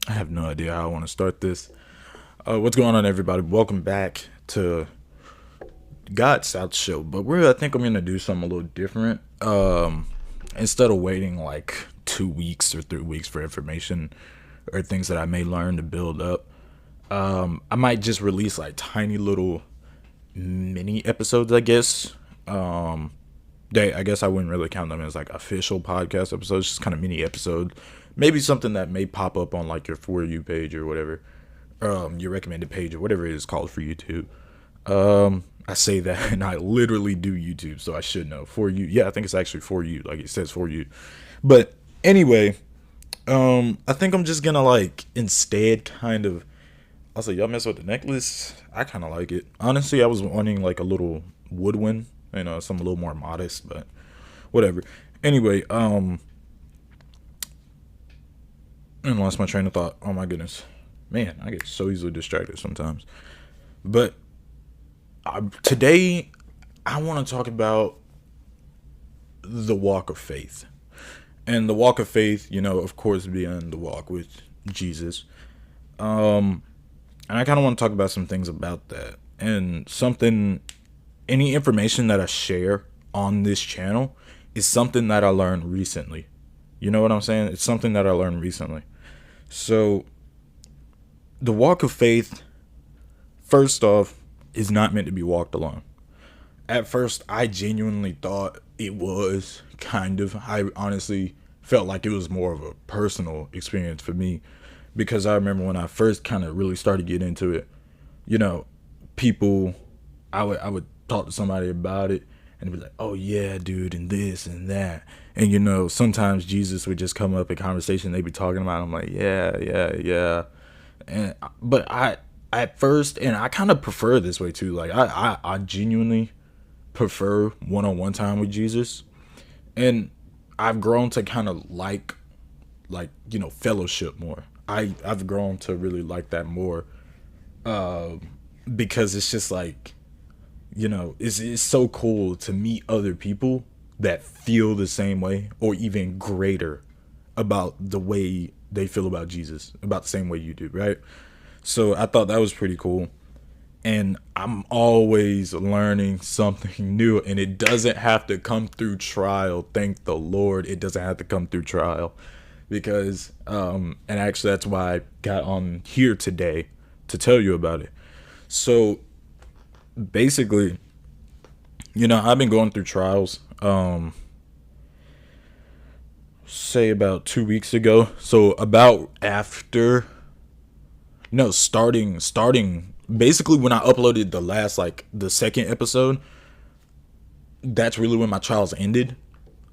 I have no idea how I want to start this. What's going on, everybody? Welcome back to God's South Show. But I think I'm gonna do something a little different. Instead of waiting like 2 weeks or 3 weeks for information or things that I may learn to build up, I might just release like tiny little mini episodes. I guess. I guess I wouldn't really count them as like official podcast episodes. Just kind of mini episodes. Maybe something that may pop up on like your For You page or whatever, your recommended page or whatever it is called for YouTube. I say that and I literally do YouTube, so I should know. For You, yeah, I think it's actually For You, like it says For You. But anyway, I think I'm just gonna like instead kind of. Also, y'all mess with the necklace. I kind of like it. Honestly, I was wanting like a little woodwind, some a little more modest, but whatever. Anyway, and lost my train of thought. Oh my goodness, man, I get so easily distracted sometimes. But today, I want to talk about the walk of faith, and the walk of faith. Of course, being the walk with Jesus. And I kind of want to talk about some things about that and any information that I share on this channel is something that I learned recently. You know what I'm saying? It's something that I learned recently. So, the walk of faith, first off, is not meant to be walked alone. At first, I genuinely thought it was kind of. I honestly felt like it was more of a personal experience for me because I remember when I first kind of really started getting into it, you know, people, I would talk to somebody about it and be like, "Oh yeah, dude," and this and that. And sometimes Jesus would just come up in conversation they'd be talking about. I'm like, "Yeah, yeah, yeah." But I at first, and I kind of prefer this way too. Like I genuinely prefer one-on-one time with Jesus. And I've grown to kind of fellowship more. I've grown to really like that more, uh, because it's just like, it's so cool to meet other people that feel the same way or even greater about the way they feel about Jesus, about the same way you do, right? So I thought that was pretty cool. And I'm always learning something new, and it doesn't have to come through trial. Thank the Lord, it doesn't have to come through trial, because and actually that's why I got on here today to tell you about it. So basically, I've been going through trials. Say about 2 weeks ago. So about after no starting basically when I uploaded the last, like, the second episode, that's really when my trials ended.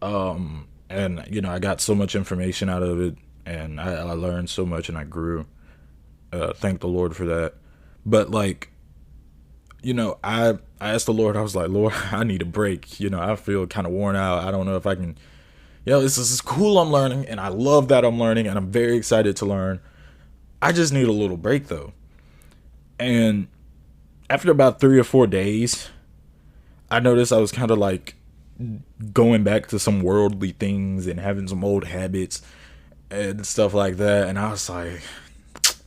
And I got so much information out of it, and I learned so much and I grew. Thank the Lord for that. But like, I asked the Lord, I was like, "Lord, I need a break. I feel kind of worn out. I don't know if I can. This is cool. I'm learning, and I love that I'm learning, and I'm very excited to learn. I just need a little break though." And after about 3 or 4 days, I noticed I was kind of like going back to some worldly things and having some old habits and stuff like that. And I was like,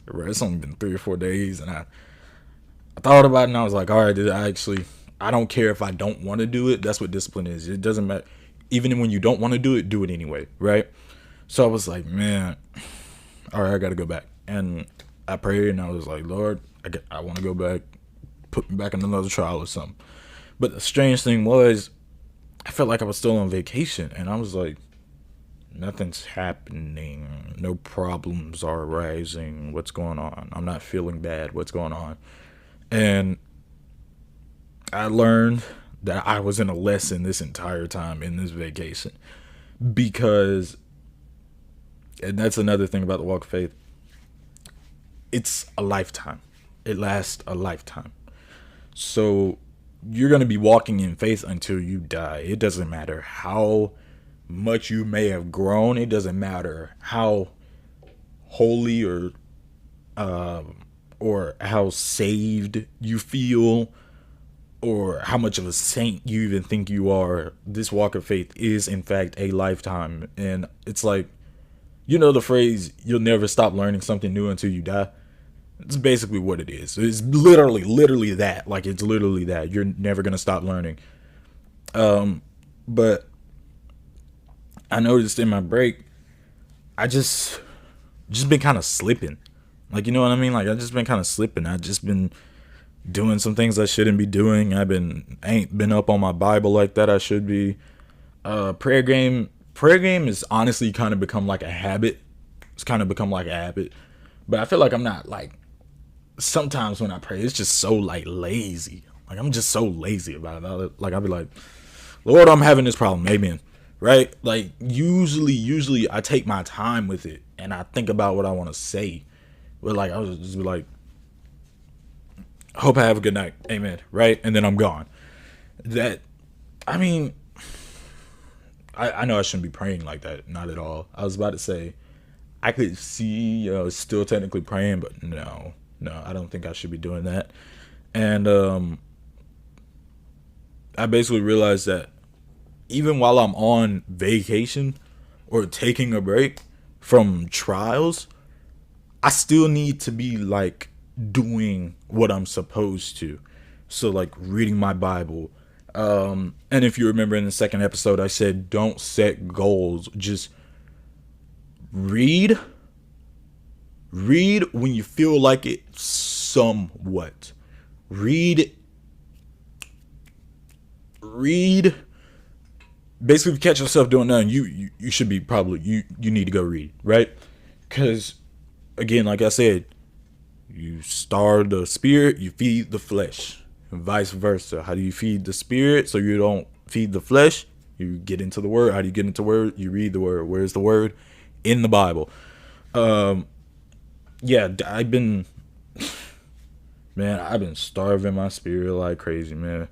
"Bro, it's only been 3 or 4 days," and I thought about it, and I was like, "All right, I don't care if I don't want to do it. That's what discipline is. It doesn't matter. Even when you don't want to do it anyway, right?" So I was like, "Man, all right, I got to go back." And I prayed, and I was like, "Lord, I want to go back. Put me back in another trial or something." But the strange thing was, I felt like I was still on vacation, and I was like, "Nothing's happening. No problems are arising. What's going on? I'm not feeling bad. What's going on?" And I learned that I was in a lesson this entire time in this vacation, because, and that's another thing about the walk of faith, it's a lifetime. It lasts a lifetime. So you're going to be walking in faith until you die. It doesn't matter how much you may have grown. It doesn't matter how holy or how saved you feel, or how much of a saint you even think you are. This walk of faith is in fact a lifetime. And it's like, You know the phrase, you'll never stop learning something new until you die? It's basically what it is. It's literally that. Like, it's literally that. You're never going to stop learning. But I noticed in my break, I just been kind of slipping. Like, you know what I mean? Like, I just been kind of slipping. I just been doing some things I shouldn't be doing. Ain't been up on my Bible like that I should be. Prayer game is honestly kind of become like a habit. It's kind of become like a habit. But I feel like I'm not like, sometimes when I pray, it's just so like lazy. Like, I'm just so lazy about it. Like, I'll be like, Lord, I'm having this problem. Amen. Right? Like, usually I take my time with it and I think about what I want to say. But like, I was just be like, hope I have a good night. Amen. Right? And then I'm gone. That, I mean, I know I shouldn't be praying like that. Not at all. I was about to say, I could see, still technically praying, but no, I don't think I should be doing that. And I basically realized that even while I'm on vacation or taking a break from trials, I still need to be like doing what I'm supposed to. So like reading my Bible. And if you remember in the second episode, I said don't set goals. Just read. Read when you feel like it somewhat. Read. Basically, if you catch yourself doing nothing, you should be probably, you need to go read, right? Because, again, like I said, you starve the spirit, you feed the flesh, and vice versa. How do you feed the spirit so you don't feed the flesh? You get into the word. How do you get into the word? You read the word. Where's the word? In the Bible. Yeah, I've been, man, I've been starving my spirit like crazy, man.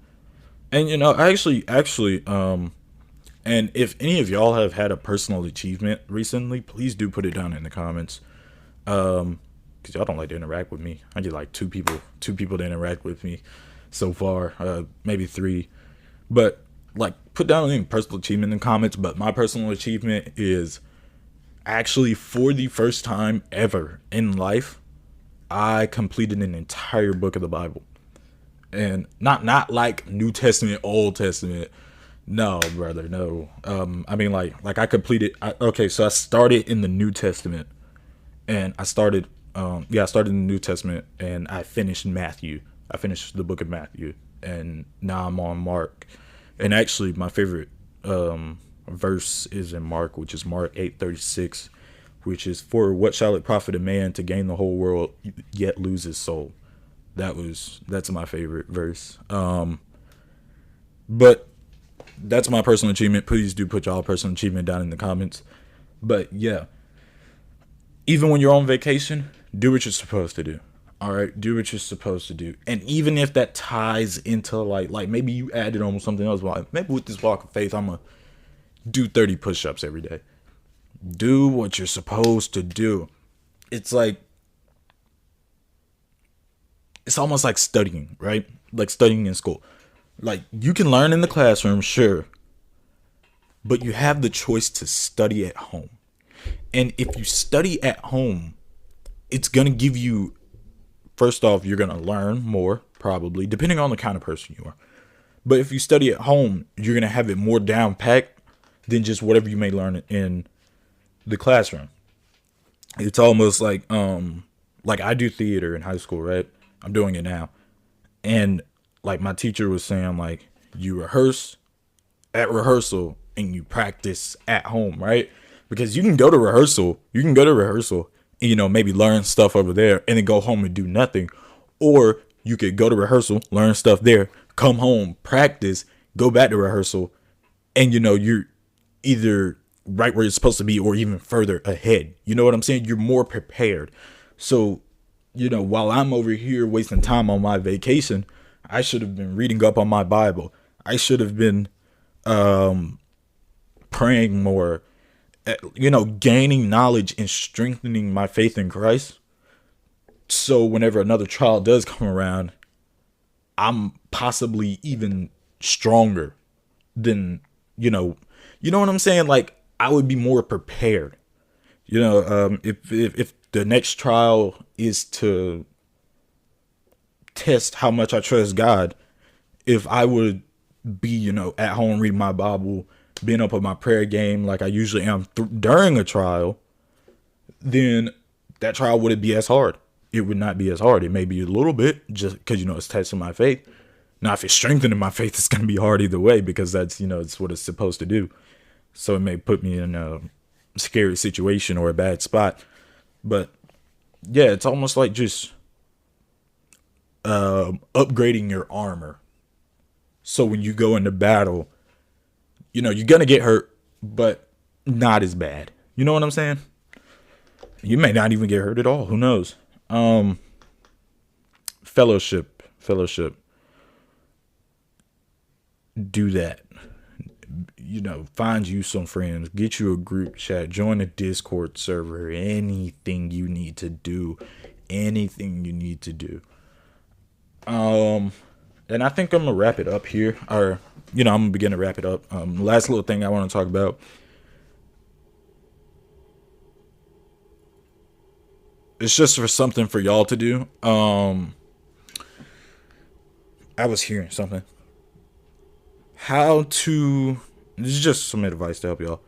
And actually, and if any of y'all have had a personal achievement recently, please do put it down in the comments. Because y'all don't like to interact with me. I get like two people to interact with me so far, maybe three. But like, put down any personal achievement in the comments. But my personal achievement is actually, for the first time ever in life, I completed an entire book of the Bible. And not like New Testament, Old Testament. No, brother, no. I mean, like I completed. Okay, so I started in the New Testament, and I started in the New Testament, and I finished Matthew. I finished the book of Matthew, and now I'm on Mark. And actually, my favorite verse is in Mark, which is Mark 8:36, which is, "For what shall it profit a man to gain the whole world yet lose his soul?" That's my favorite verse. But that's my personal achievement. Please do put y'all personal achievement down in the comments. But yeah, even when you're on vacation, do what you're supposed to do. All right, do what you're supposed to do. And even if that ties into like maybe you added on something else, like maybe with this walk of faith, I'm gonna do 30 push-ups every day. Do what you're supposed to do. It's like, it's almost like studying, right? Like studying in school. Like, you can learn in the classroom, sure, but you have the choice to study at home. And if you study at home, it's going to give you, first off, you're going to learn more, probably, depending on the kind of person you are. But if you study at home, you're going to have it more down packed than just whatever you may learn in the classroom. It's almost like I do theater in high school, right? I'm doing it now. And like my teacher was saying, like, you rehearse at rehearsal and you practice at home, right? Because you can go to rehearsal, and, maybe learn stuff over there and then go home and do nothing. Or you could go to rehearsal, learn stuff there, come home, practice, go back to rehearsal, and, you're either right where you're supposed to be or even further ahead. You know what I'm saying? You're more prepared. So, while I'm over here wasting time on my vacation, I should have been reading up on my Bible. I should have been praying more, gaining knowledge and strengthening my faith in Christ. So whenever another trial does come around, I'm possibly even stronger than, you know what I'm saying? Like, I would be more prepared. If the next trial is to test how much I trust God, if I would be, at home reading my Bible, being up on my prayer game like I usually am during a trial, then that trial wouldn't be as hard. It would not be as hard. It may be a little bit just because, it's testing my faith. Now, if it's strengthening my faith, it's going to be hard either way because that's, it's what it's supposed to do. So it may put me in a scary situation or a bad spot. But yeah, it's almost like just upgrading your armor. So when you go into battle, you're going to get hurt, but not as bad. You know what I'm saying? You may not even get hurt at all. Who knows? Fellowship. Do that. Find you some friends. Get you a group chat. Join a Discord server. Anything you need to do. And I think I'm gonna wrap it up here. Or, I'm gonna begin to wrap it up. Last little thing I want to talk about. It's just for something for y'all to do. I was hearing something. This is just some advice to help y'all.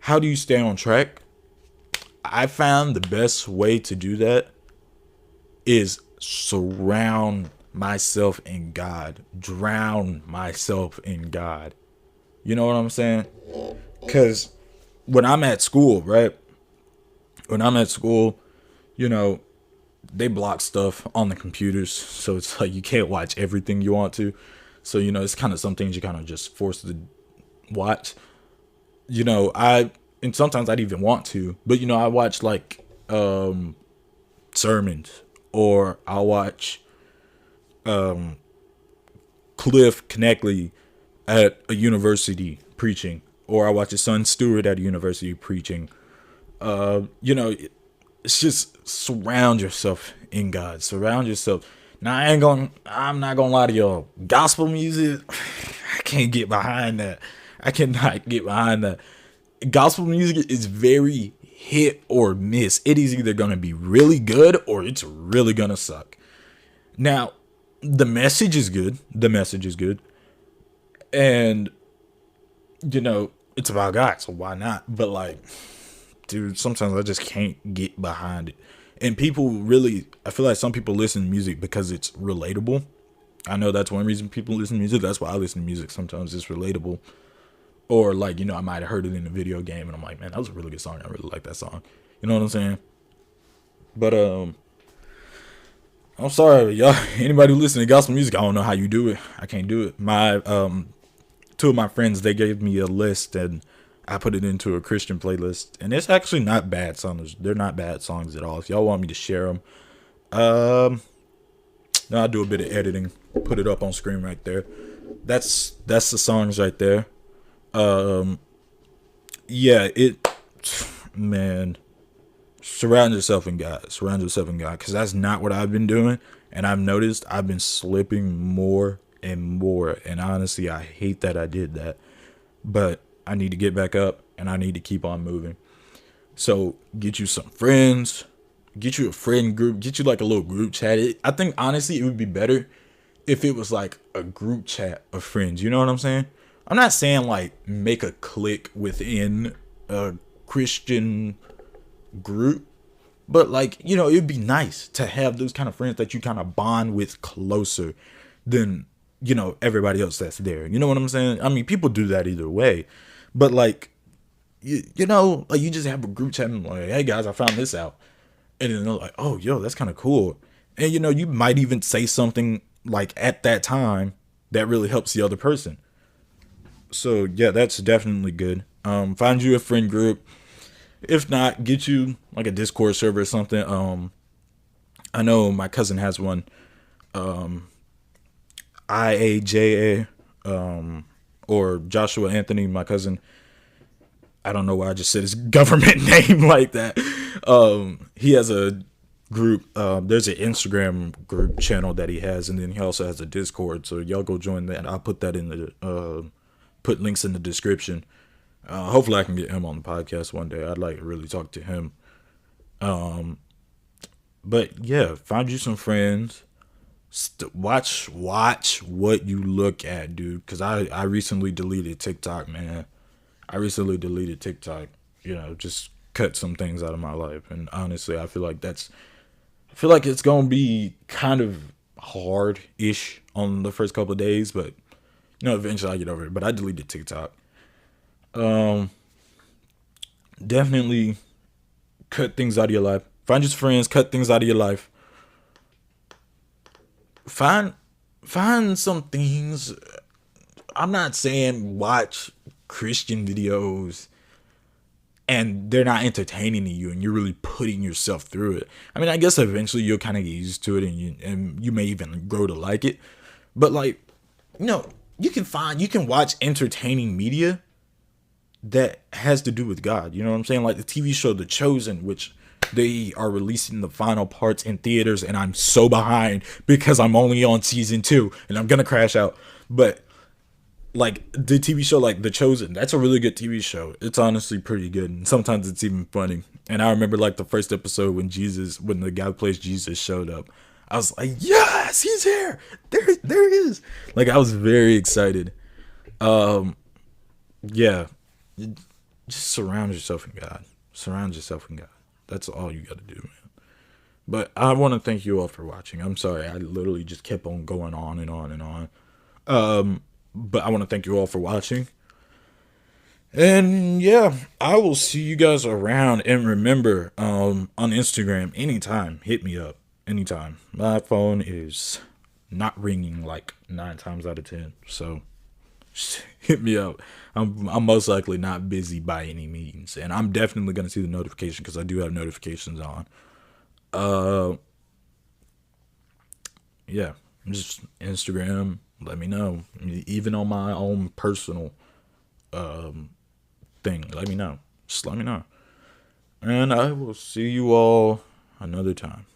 How do you stay on track? I found the best way to do that is surround myself in God. Drown myself in God. You know what I'm saying? Because when I'm at school, right? They block stuff on the computers. So it's like you can't watch everything you want to. So, it's kind of some things you kind of just forced to watch. And sometimes I'd even want to. But, I watch like sermons. Or I'll watch Cliff Kneckley at a university preaching. Or I watch his son Stewart at a university preaching. It's just surround yourself in God. Surround yourself. Now I'm not gonna lie to y'all. Gospel music, I can't get behind that. I cannot get behind that. Gospel music is very hit or miss. It is either gonna be really good or it's really gonna suck. Now, the message is good. And it's about God, so why not? But like, dude, sometimes I just can't get behind it. And I feel like some people listen to music because it's relatable. I know that's one reason people listen to music. That's why I listen to music. Sometimes it's relatable. Or like, I might have heard it in a video game and I'm like, man, that was a really good song. I really like that song. You know what I'm saying? But, I'm sorry, y'all. Anybody who listens to gospel music, I don't know how you do it. I can't do it. My, two of my friends, they gave me a list and I put it into a Christian playlist, and it's actually not bad songs. They're not bad songs at all. If y'all want me to share them, now I'll do a bit of editing, put it up on screen right there. That's the songs right there. Man, surround yourself in God, because that's not what I've been doing, and I've noticed I've been slipping more and more, and honestly, I hate that I did that, but I need to get back up and I need to keep on moving. So get you some friends, get you a friend group, get you like a little group chat. I think honestly it would be better if it was like a group chat of friends. You know what I'm saying? I'm not saying like make a clique within a Christian group, but like, it'd be nice to have those kind of friends that you kind of bond with closer than, everybody else that's there. You know what I'm saying? I mean, people do that either way. But like, like you just have a group chat and like, hey guys, I found this out. And then they're like, oh, yo, that's kind of cool. And you might even say something like at that time that really helps the other person. So yeah, that's definitely good. Find you a friend group. If not, get you like a Discord server or something. I know my cousin has one. IAJA. Or Joshua Anthony, my cousin. I don't know why I just said his government name like that. He has a group. There's an Instagram group channel that he has, and then he also has a Discord. So y'all go join that. I'll put that in the put links in the description. Hopefully, I can get him on the podcast one day. I'd like to really talk to him. Um, but yeah, find you some friends. Watch what you look at, dude. Cause I recently deleted TikTok, man. I recently deleted TikTok. Just cut some things out of my life, and honestly, I feel like it's gonna be kind of hard ish on the first couple of days, but eventually I get over it. But I deleted TikTok. Um, Definitely cut things out of your life. Find your friends, cut things out of your life. Find find some things. I'm not saying watch Christian videos and they're not entertaining to you and you're really putting yourself through it. I mean, I guess eventually you'll kind of get used to it and you may even grow to like it. But like, you can watch entertaining media that has to do with God. You know what I'm saying? Like the TV show The Chosen, which they are releasing the final parts in theaters, and I'm so behind because I'm only on season 2 and I'm gonna crash out. But like the TV show like The Chosen, that's a really good TV show. It's honestly pretty good, and sometimes it's even funny. And I remember like the first episode when the guy who plays Jesus showed up. I was like, yes, he's here. There he is. Like I was very excited. Um, yeah, just surround yourself in God. Surround yourself in God. That's all you got to do, man. But I want to thank you all for watching. I'm sorry, I literally just kept on going on and on and on. But I want to thank you all for watching. And yeah, I will see you guys around. And remember, on Instagram, anytime, hit me up. Anytime. My phone is not ringing like 9 times out of 10. So just hit me up. I'm most likely not busy by any means. And I'm definitely gonna see the notification because I do have notifications on. Uh yeah. Just Instagram, let me know. Even on my own personal thing, let me know. Just let me know. And I will see you all another time.